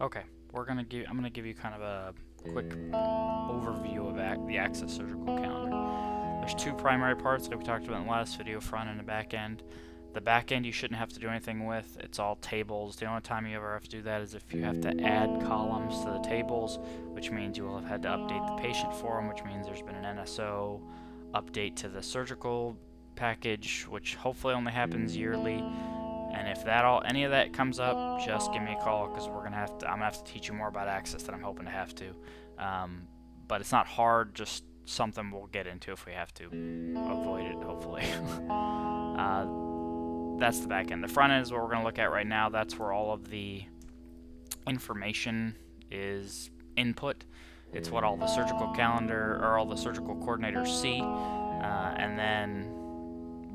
Okay, I'm gonna give you kind of a quick overview of the Access Surgical Calendar. There's two primary parts like we talked about in the last video, front end and back end. The back end you shouldn't have to do anything with. It's all tables. The only time you ever have to do that is if you have to add columns to the tables, which means you will have had to update the patient form, which means there's been an NSO update to the surgical package, which hopefully only happens yearly. And if any of that comes up, just give me a call because I'm gonna have to teach you more about Access that I'm hoping to have to. But it's not hard, just something we'll get into if we have to avoid it, hopefully. That's the back end. The front end is what we're gonna look at right now. That's where all of the information is input. It's what all the surgical calendar or all the surgical coordinators see, and then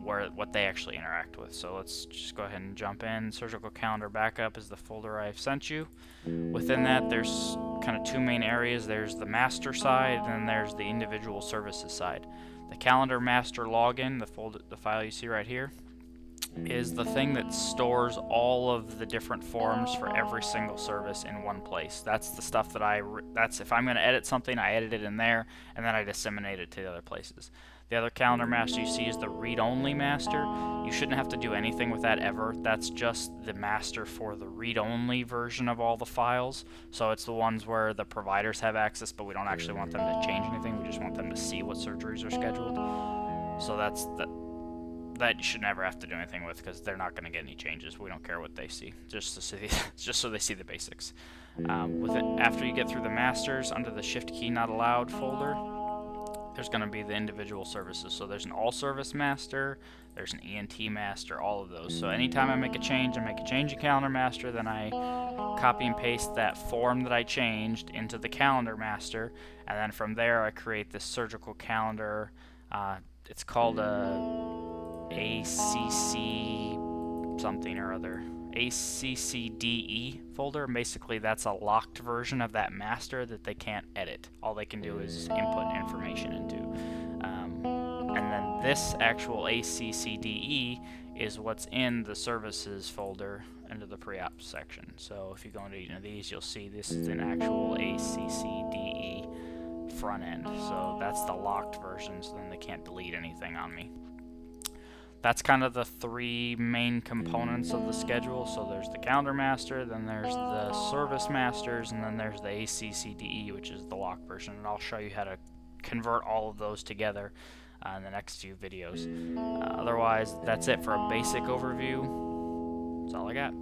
what they actually interact with. So let's just go ahead and jump in. Surgical calendar backup is the folder I've sent you. Within that, there's kind of two main areas. There's the master side, and then there's the individual services side. The calendar master login, the file you see right here, is the thing that stores all of the different forms for every single service in one place. That's the stuff that if I'm going to edit something, I edit it in there, and then I disseminate it to the other places. The other calendar master you see is the read-only master. You shouldn't have to do anything with that ever. That's just the master for the read-only version of all the files. So it's the ones where the providers have access, but we don't actually want them to change anything. We just want them to see what surgeries are scheduled. So that you should never have to do anything with because they're not going to get any changes. We don't care what they see, just so they see the basics. After you get through the masters, under the Shift key not allowed folder, there's going to be the individual services. So there's an all service master, there's an ENT master, all of those. So anytime I make a change in calendar master, then I copy and paste that form that I changed into the calendar master, and then from there I create this surgical calendar. It's called a ACC something or other. ACCDE folder. Basically, that's a locked version of that master that they can't edit. All they can do is input information into. And then this actual ACCDE is what's in the services folder under the pre-op section. So if you go into each of these, you'll see this is an actual ACCDE front end. So that's the locked version, so then they can't delete anything on me. That's kind of the three main components of the schedule. So there's the calendar master, then there's the service masters, and then there's the ACCDE, which is the locked version. And I'll show you how to convert all of those together in the next few videos. Otherwise, that's it for a basic overview. That's all I got.